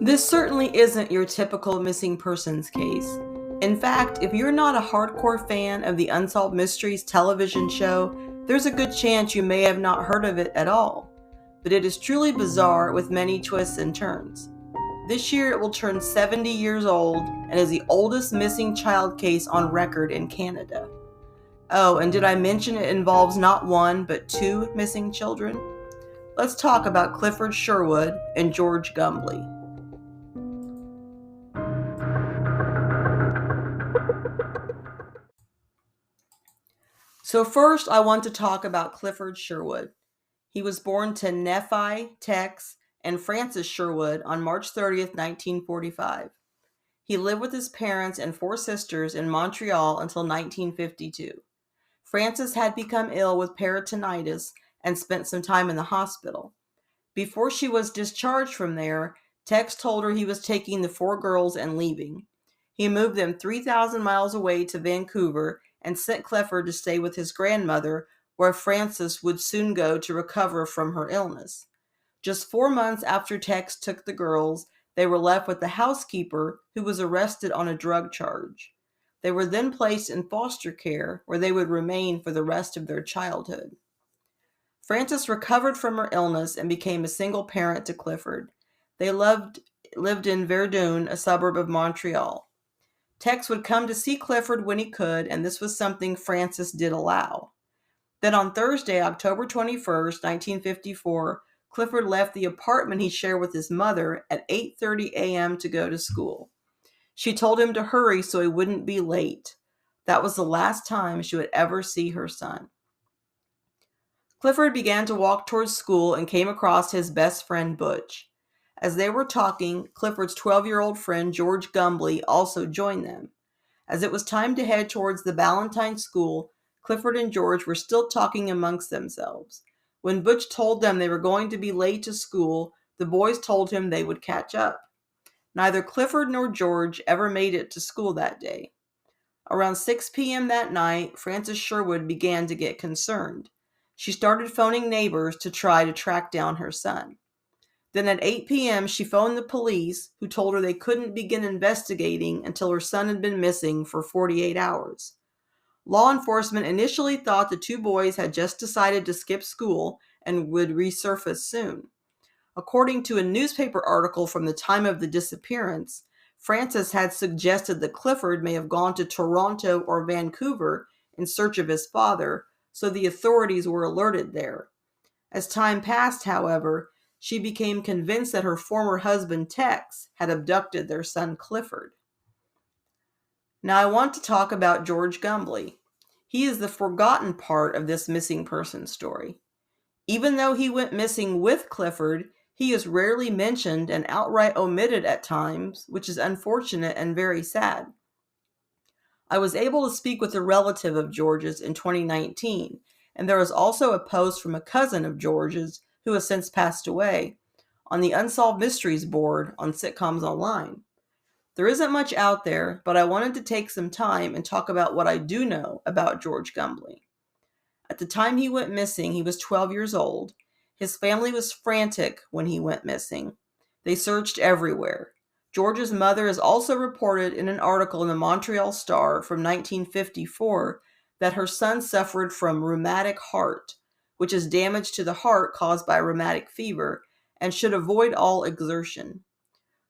This certainly isn't your typical missing persons case. In fact, if you're not a hardcore fan of the Unsolved Mysteries television show, there's a good chance you may have not heard of it at all. But it is truly bizarre with many twists and turns. This year it will turn 70 years old and is the oldest missing child case on record in Canada. Oh, and did I mention it involves not one, but two missing children? Let's talk about Clifford Sherwood and George Gumbley. So first, I want to talk about Clifford Sherwood. He was born to Nephi Tex and Frances Sherwood on March 30th, 1945. He lived with his parents and four sisters in Montreal until 1952. Frances had become ill with peritonitis and spent some time in the hospital. Before she was discharged from there, Tex told her he was taking the four girls and leaving. He moved them 3,000 miles away to Vancouver and sent Clifford to stay with his grandmother, where Frances would soon go to recover from her illness. Just 4 months after Tex took the girls, they were left with the housekeeper, who was arrested on a drug charge. They were then placed in foster care, where they would remain for the rest of their childhood. Frances recovered from her illness and became a single parent to Clifford. They lived in Verdun, a suburb of Montreal. Tex would come to see Clifford when he could, and this was something Frances did allow. Then on Thursday, October 21st, 1954, Clifford left the apartment he shared with his mother at 8:30 a.m. to go to school. She told him to hurry so he wouldn't be late. That was the last time she would ever see her son. Clifford began to walk towards school and came across his best friend Butch. As they were talking, Clifford's 12-year-old friend George Gumbley also joined them. As it was time to head towards the Ballantine School, Clifford and George were still talking amongst themselves. When Butch told them they were going to be late to school, the boys told him they would catch up. Neither Clifford nor George ever made it to school that day. Around 6 p.m. that night, Frances Sherwood began to get concerned. She started phoning neighbors to try to track down her son. Then at 8 p.m., she phoned the police, who told her they couldn't begin investigating until her son had been missing for 48 hours. Law enforcement initially thought the two boys had just decided to skip school and would resurface soon. According to a newspaper article from the time of the disappearance, Frances had suggested that Clifford may have gone to Toronto or Vancouver in search of his father, so the authorities were alerted there. As time passed, however, she became convinced that her former husband Tex had abducted their son Clifford. Now I want to talk about George Gumbley. He is the forgotten part of this missing person story. Even though he went missing with Clifford, he is rarely mentioned and outright omitted at times, which is unfortunate and very sad. I was able to speak with a relative of George's in 2019, and there was also a post from a cousin of George's, who has since passed away, on the Unsolved Mysteries board on Sitcoms Online. There isn't much out there, but I wanted to take some time and talk about what I do know about George Gumbley. At the time he went missing, he was 12 years old. His family was frantic when he went missing. They searched everywhere. George's mother is also reported in an article in the Montreal Star from 1954 that her son suffered from rheumatic heart, which is damage to the heart caused by rheumatic fever, and should avoid all exertion.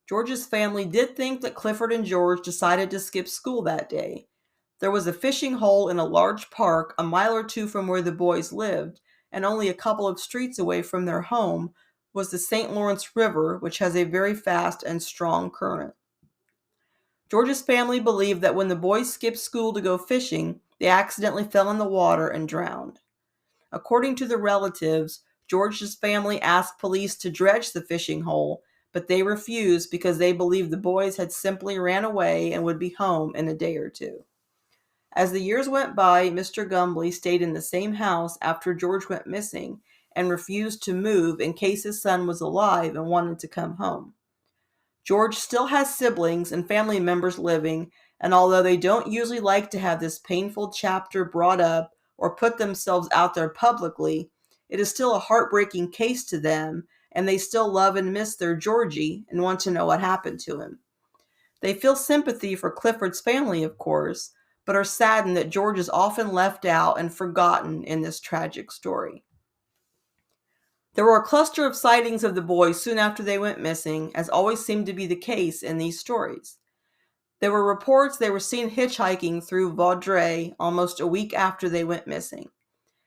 George's family did think that Clifford and George decided to skip school that day. There was a fishing hole in a large park a mile or two from where the boys lived, and only a couple of streets away from their home was the St. Lawrence River, which has a very fast and strong current. George's family believed that when the boys skipped school to go fishing, they accidentally fell in the water and drowned. According to the relatives, George's family asked police to dredge the fishing hole, but they refused because they believed the boys had simply ran away and would be home in a day or two. As the years went by, Mr. Gumbley stayed in the same house after George went missing and refused to move in case his son was alive and wanted to come home. George still has siblings and family members living, and although they don't usually like to have this painful chapter brought up or put themselves out there publicly, it is still a heartbreaking case to them, and they still love and miss their Georgie and want to know what happened to him. They feel sympathy for Clifford's family, of course, but are saddened that George is often left out and forgotten in this tragic story. There were a cluster of sightings of the boys soon after they went missing, as always seemed to be the case in these stories. There were reports they were seen hitchhiking through Vaudreuil almost a week after they went missing.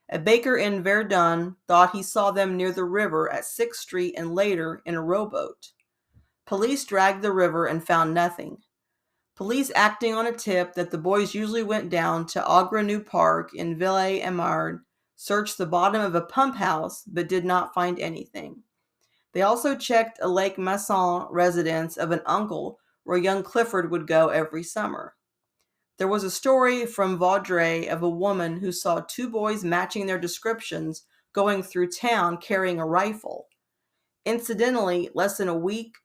A baker in Verdun thought he saw them near the river at 6th Street and later in a rowboat. Police dragged the river and found nothing. Police, acting on a tip that the boys usually went down to Augrenou Park in Ville-et-Marne, searched the bottom of a pump house but did not find anything. They also checked a Lake Masson residence of an uncle where young Clifford would go every summer. There was a story from Vaudreuil of a woman who saw two boys matching their descriptions going through town carrying a rifle. Incidentally, less than a week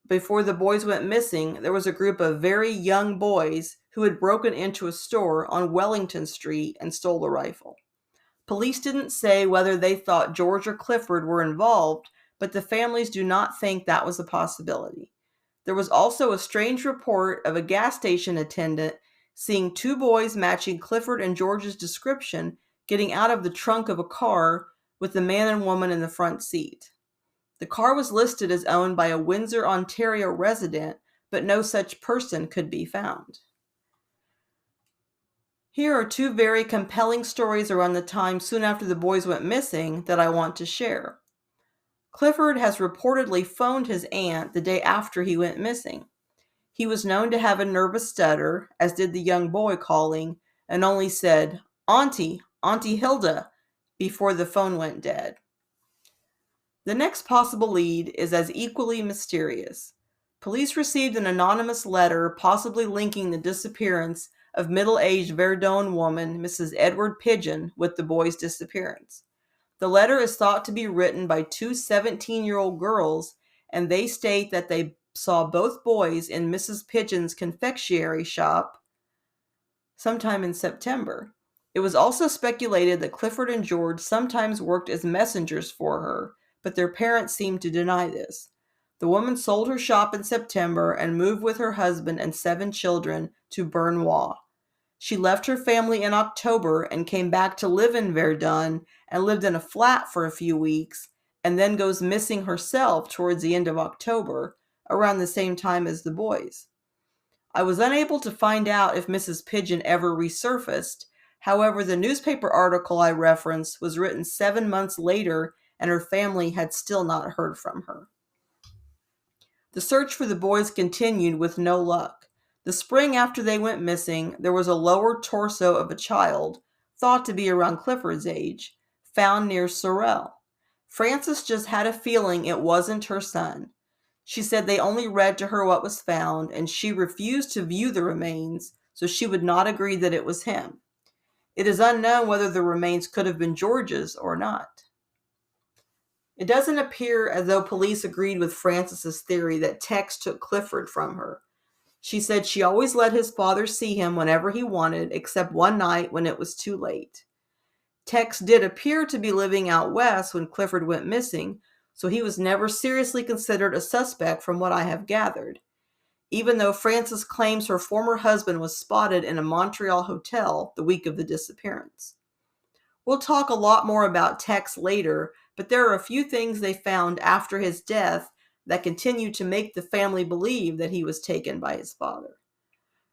before the boys went missing, there was a group of very young boys who had broken into a store on Wellington Street and stole the rifle. Police didn't say whether they thought George or Clifford were involved, but the families do not think that was a possibility. There was also a strange report of a gas station attendant seeing two boys matching Clifford and George's description getting out of the trunk of a car with the man and woman in the front seat. The car was listed as owned by a Windsor, Ontario resident, but no such person could be found. Here are two very compelling stories around the time soon after the boys went missing that I want to share. Clifford has reportedly phoned his aunt the day after he went missing. He was known to have a nervous stutter, as did the young boy calling, and only said, "Auntie, Auntie Hilda," before the phone went dead. The next possible lead is as equally mysterious. Police received an anonymous letter possibly linking the disappearance of middle-aged Verdun woman Mrs. Edward Pigeon with the boy's disappearance. The letter is thought to be written by two 17-year-old girls, and they state that they saw both boys in Mrs. Pigeon's confectionery shop sometime in September. It was also speculated that Clifford and George sometimes worked as messengers for her, but their parents seemed to deny this. The woman sold her shop in September and moved with her husband and 7 children to Bernouillet. She left her family in October and came back to live in Verdun and lived in a flat for a few weeks, and then goes missing herself towards the end of October, around the same time as the boys. I was unable to find out if Mrs. Pigeon ever resurfaced. However, the newspaper article I referenced was written 7 months later, and her family had still not heard from her. The search for the boys continued with no luck. The spring after they went missing, there was a lower torso of a child, thought to be around Clifford's age, found near Sorel. Frances just had a feeling it wasn't her son. She said they only read to her what was found, and she refused to view the remains, so she would not agree that it was him. It is unknown whether the remains could have been George's or not. It doesn't appear as though police agreed with Frances's theory that Tex took Clifford from her. She said she always let his father see him whenever he wanted, except one night when it was too late. Tex did appear to be living out west when Clifford went missing, so he was never seriously considered a suspect from what I have gathered, even though Frances claims her former husband was spotted in a Montreal hotel the week of the disappearance. We'll talk a lot more about Tex later, but there are a few things they found after his death that continue to make the family believe that he was taken by his father.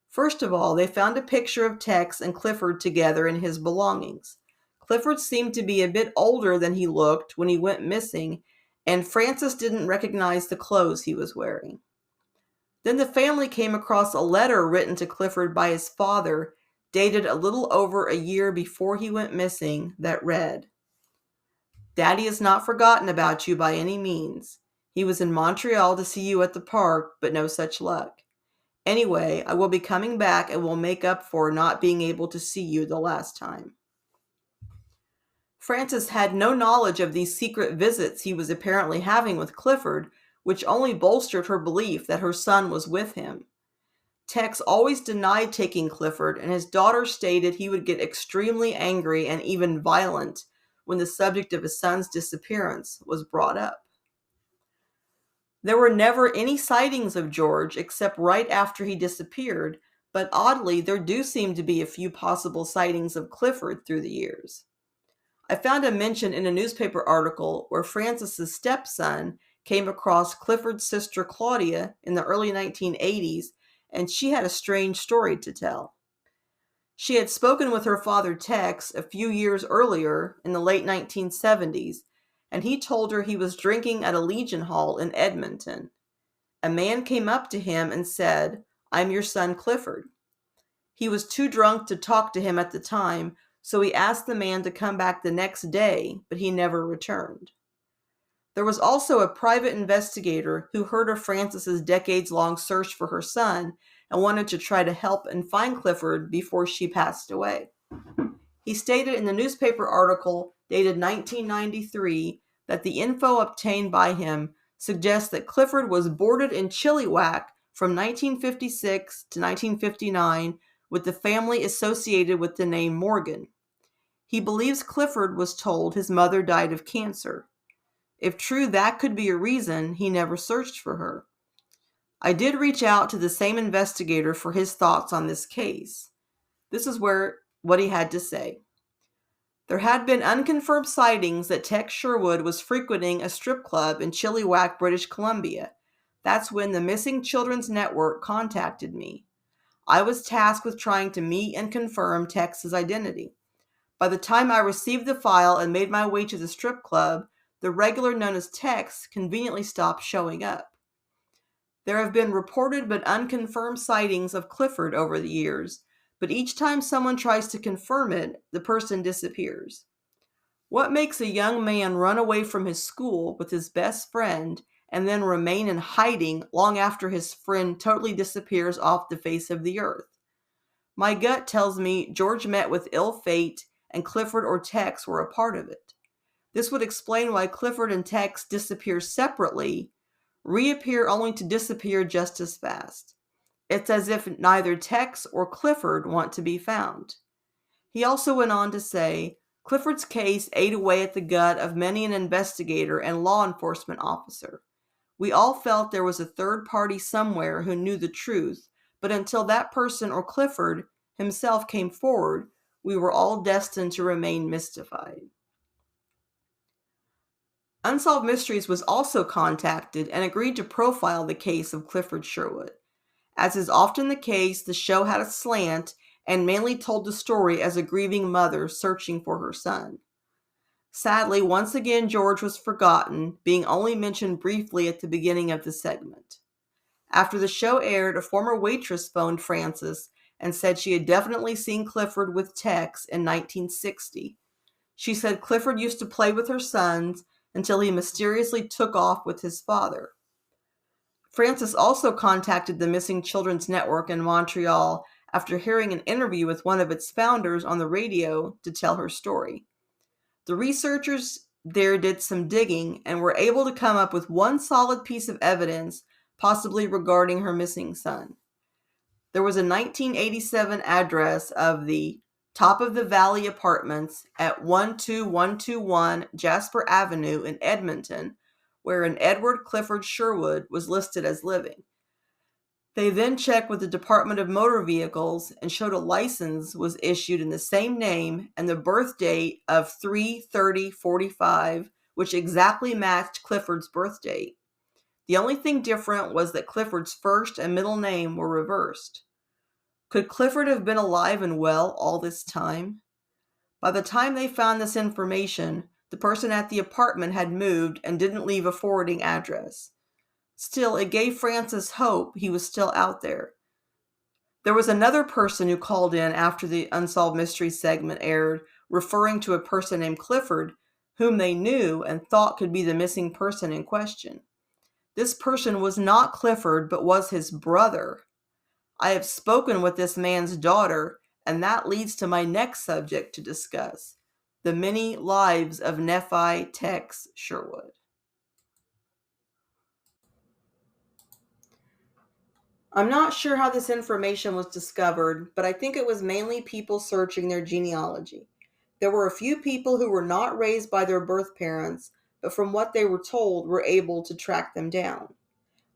First of all, they found a picture of Tex and Clifford together in his belongings. Clifford seemed to be a bit older than he looked when he went missing, and Frances didn't recognize the clothes he was wearing. Then the family came across a letter written to Clifford by his father, dated a little over a year before he went missing, that read, "Daddy has not forgotten about you by any means. He was in Montreal to see you at the park, but no such luck. Anyway, I will be coming back and will make up for not being able to see you the last time." Frances had no knowledge of these secret visits he was apparently having with Clifford, which only bolstered her belief that her son was with him. Tex always denied taking Clifford, and his daughter stated he would get extremely angry and even violent when the subject of his son's disappearance was brought up. There were never any sightings of George except right after he disappeared, but oddly, there do seem to be a few possible sightings of Clifford through the years. I found a mention in a newspaper article where Francis's stepson came across Clifford's sister Claudia in the early 1980s, and she had a strange story to tell. She had spoken with her father Tex a few years earlier in the late 1970s, and he told her he was drinking at a Legion Hall in Edmonton. A man came up to him and said, "I'm your son Clifford." He was too drunk to talk to him at the time, so he asked the man to come back the next day, but he never returned. There was also a private investigator who heard of Frances's decades-long search for her son and wanted to try to help and find Clifford before she passed away. He stated in the newspaper article dated 1993 that the info obtained by him suggests that Clifford was boarded in Chilliwack from 1956 to 1959 with the family associated with the name Morgan. He believes Clifford was told his mother died of cancer. If true, that could be a reason he never searched for her. I did reach out to the same investigator for his thoughts on this case. This is what he had to say. There had been unconfirmed sightings that Tex Sherwood was frequenting a strip club in Chilliwack, British Columbia. That's when the Missing Children's Network contacted me. I was tasked with trying to meet and confirm Tex's identity. By the time I received the file and made my way to the strip club, the regular known as Tex conveniently stopped showing up. There have been reported but unconfirmed sightings of Clifford over the years, but each time someone tries to confirm it, the person disappears. What makes a young man run away from his school with his best friend and then remain in hiding long after his friend totally disappears off the face of the earth? My gut tells me George met with ill fate and Clifford or Tex were a part of it. This would explain why Clifford and Tex disappear separately, reappear only to disappear just as fast. It's as if neither Tex or Clifford want to be found. He also went on to say, Clifford's case ate away at the gut of many an investigator and law enforcement officer. We all felt there was a third party somewhere who knew the truth, but until that person or Clifford himself came forward, we were all destined to remain mystified. Unsolved Mysteries was also contacted and agreed to profile the case of Clifford Sherwood. As is often the case, the show had a slant and mainly told the story as a grieving mother searching for her son. Sadly, once again George was forgotten, being only mentioned briefly at the beginning of the segment. After the show aired, a former waitress phoned Frances and said she had definitely seen Clifford with Tex in 1960. She said Clifford used to play with her sons until he mysteriously took off with his father. Frances also contacted the Missing Children's Network in Montreal after hearing an interview with one of its founders on the radio to tell her story. The researchers there did some digging and were able to come up with one solid piece of evidence, possibly regarding her missing son. There was a 1987 address of the Top of the Valley Apartments at 12121 Jasper Avenue in Edmonton, where an Edward Clifford Sherwood was listed as living. They then checked with the Department of Motor Vehicles and showed a license was issued in the same name and the birth date of 3/30/45, which exactly matched Clifford's birth date. The only thing different was that Clifford's first and middle name were reversed. Could Clifford have been alive and well all this time? By the time they found this information, the person at the apartment had moved and didn't leave a forwarding address. Still, it gave Frances hope he was still out there. There was another person who called in after the Unsolved Mysteries segment aired, referring to a person named Clifford, whom they knew and thought could be the missing person in question. This person was not Clifford, but was his brother. I have spoken with this man's daughter, and that leads to my next subject to discuss, the many lives of Nephi Tex Sherwood. I'm not sure how this information was discovered, but I think it was mainly people searching their genealogy. There were a few people who were not raised by their birth parents, but from what they were told, were able to track them down.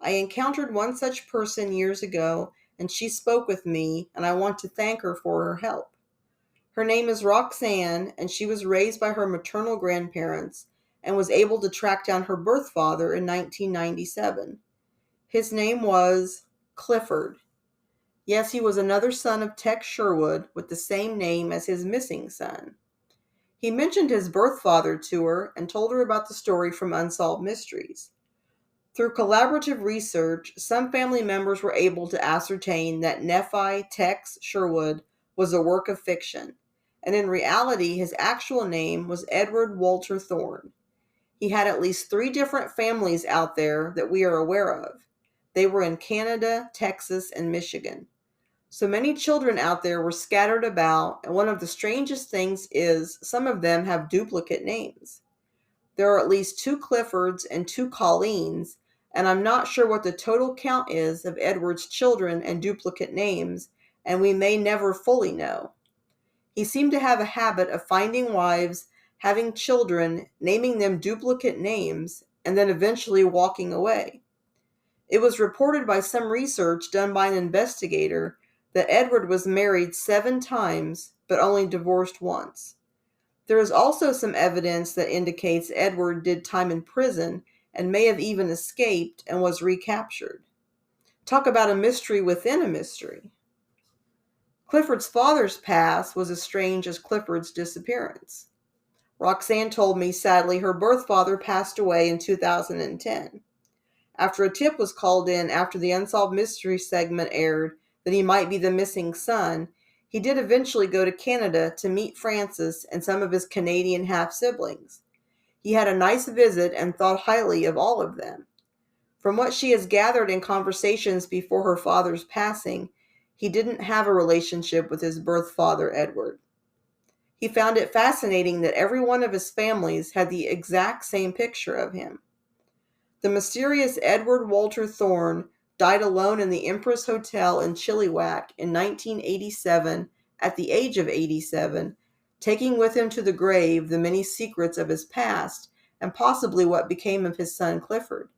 I encountered one such person years ago, and she spoke with me, and I want to thank her for her help. Her name is Roxanne, and she was raised by her maternal grandparents and was able to track down her birth father in 1997. His name was Clifford. Yes, he was another son of Tex Sherwood with the same name as his missing son. He mentioned his birth father to her and told her about the story from Unsolved Mysteries. Through collaborative research, some family members were able to ascertain that Nephi Tex Sherwood was a work of fiction, and in reality his actual name was Edward Walter Thorne. He had at least 3 different families out there that we are aware of. They were in Canada, Texas, and Michigan. So many children out there were scattered about, and one of the strangest things is some of them have duplicate names. There are at least 2 Cliffords and 2 Colleens, and I'm not sure what the total count is of Edward's children and duplicate names, and we may never fully know. He seemed to have a habit of finding wives, having children, naming them duplicate names, and then eventually walking away. It was reported by some research done by an investigator that Edward was married 7 times, but only divorced once. There is also some evidence that indicates Edward did time in prison and may have even escaped and was recaptured. Talk about a mystery within a mystery. Clifford's father's past was as strange as Clifford's disappearance. Roxanne told me, sadly, her birth father passed away in 2010. After a tip was called in after the Unsolved Mystery segment aired that he might be the missing son, he did eventually go to Canada to meet Francis and some of his Canadian half-siblings. He had a nice visit and thought highly of all of them. From what she has gathered in conversations before her father's passing, he didn't have a relationship with his birth father, Edward. He found it fascinating that every one of his families had the exact same picture of him. The mysterious Edward Walter Thorne died alone in the Empress Hotel in Chilliwack in 1987 at the age of 87, taking with him to the grave the many secrets of his past and possibly what became of his son Clifford.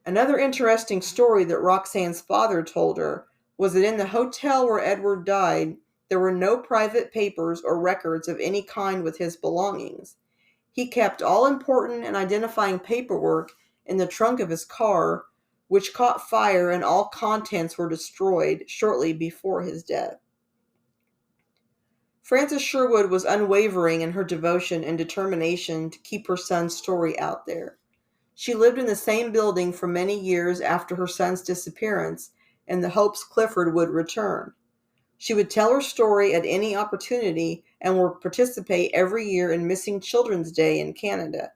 Another interesting story that Roxanne's father told her was that in the hotel where Edward died, there were no private papers or records of any kind with his belongings. He kept all important and identifying paperwork in the trunk of his car, which caught fire and all contents were destroyed shortly before his death. Frances Sherwood was unwavering in her devotion and determination to keep her son's story out there. She lived in the same building for many years after her son's disappearance in the hopes Clifford would return. She would tell her story at any opportunity and would participate every year in Missing Children's Day in Canada.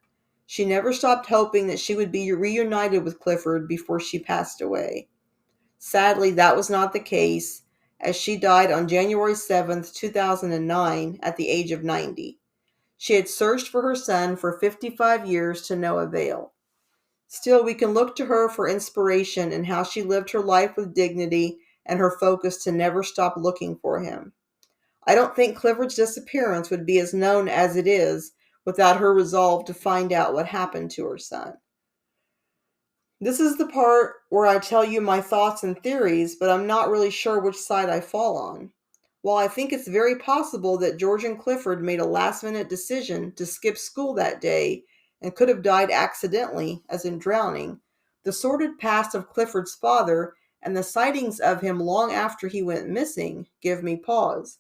She never stopped hoping that she would be reunited with Clifford before she passed away. Sadly, that was not the case, as she died on January 7th, 2009, at the age of 90. She had searched for her son for 55 years to no avail. Still, we can look to her for inspiration in how she lived her life with dignity and her focus to never stop looking for him. I don't think Clifford's disappearance would be as known as it is without her resolve to find out what happened to her son. This is the part where I tell you my thoughts and theories, but I'm not really sure which side I fall on. While I think it's very possible that George and Clifford made a last-minute decision to skip school that day and could have died accidentally, as in drowning, the sordid past of Clifford's father and the sightings of him long after he went missing give me pause.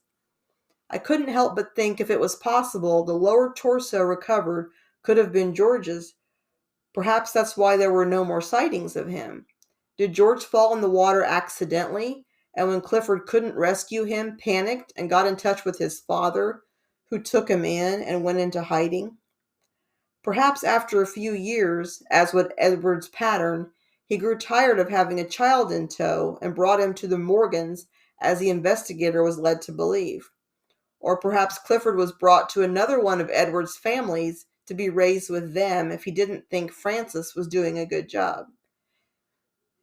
I couldn't help but think if it was possible the lower torso recovered could have been George's. Perhaps that's why there were no more sightings of him. Did George fall in the water accidentally, and when Clifford couldn't rescue him, panicked and got in touch with his father, who took him in and went into hiding? Perhaps after a few years, as was Edward's pattern, he grew tired of having a child in tow and brought him to the Morgans, as the investigator was led to believe. Or perhaps Clifford was brought to another one of Edward's families to be raised with them if he didn't think Francis was doing a good job.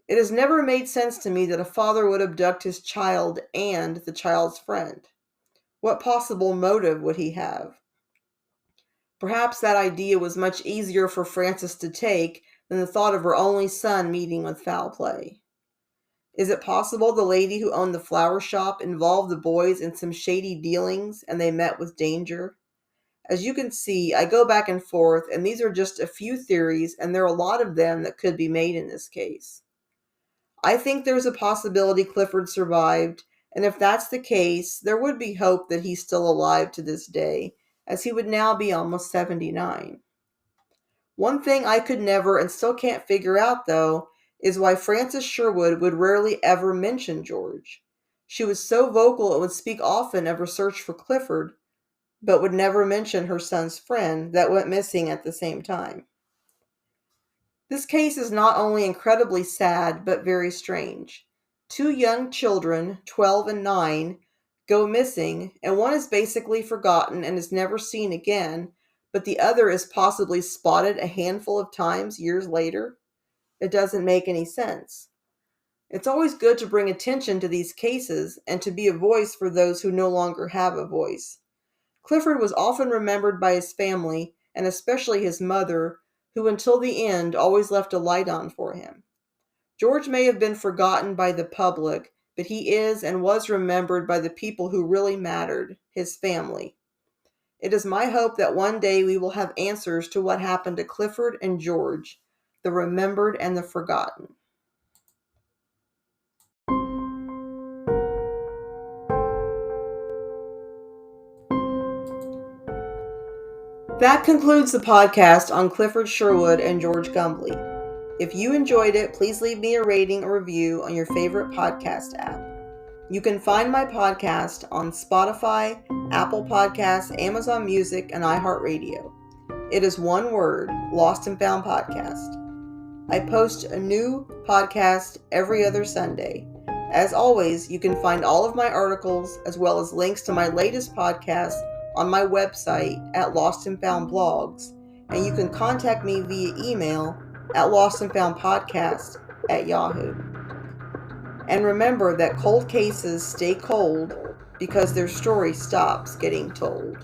It has never made sense to me that a father would abduct his child and the child's friend. What possible motive would he have? Perhaps that idea was much easier for Frances to take than the thought of her only son meeting with foul play. Is it possible the lady who owned the flower shop involved the boys in some shady dealings and they met with danger? As you can see, I go back and forth, and these are just a few theories, and there are a lot of them that could be made in this case. I think there's a possibility Clifford survived, and if that's the case, there would be hope that he's still alive to this day, as he would now be almost 79. One thing I could never and still can't figure out, though, is why Frances Sherwood would rarely ever mention George. She was so vocal and would speak often of her search for Clifford, but would never mention her son's friend that went missing at the same time. This case is not only incredibly sad, but very strange. Two young children, 12 and 9, go missing, and one is basically forgotten and is never seen again, but the other is possibly spotted a handful of times years later. It doesn't make any sense. It's always good to bring attention to these cases and to be a voice for those who no longer have a voice. Clifford was often remembered by his family, and especially his mother, who until the end always left a light on for him. George may have been forgotten by the public, but he is and was remembered by the people who really mattered, his family. It is my hope that one day we will have answers to what happened to Clifford and George, the remembered and the forgotten. That concludes the podcast on Clifford Sherwood and George Gumbley. If you enjoyed it, please leave me a rating or review on your favorite podcast app. You can find my podcast on Spotify, Apple Podcasts, Amazon Music, and iHeartRadio. It is one word, Lost and Found Podcast. I post a new podcast every other Sunday. As always, you can find all of my articles as well as links to my latest podcast on my website at Lost and Found Blogs, and you can contact me via email at lostandfoundpodcast@yahoo. And remember that cold cases stay cold because their story stops getting told.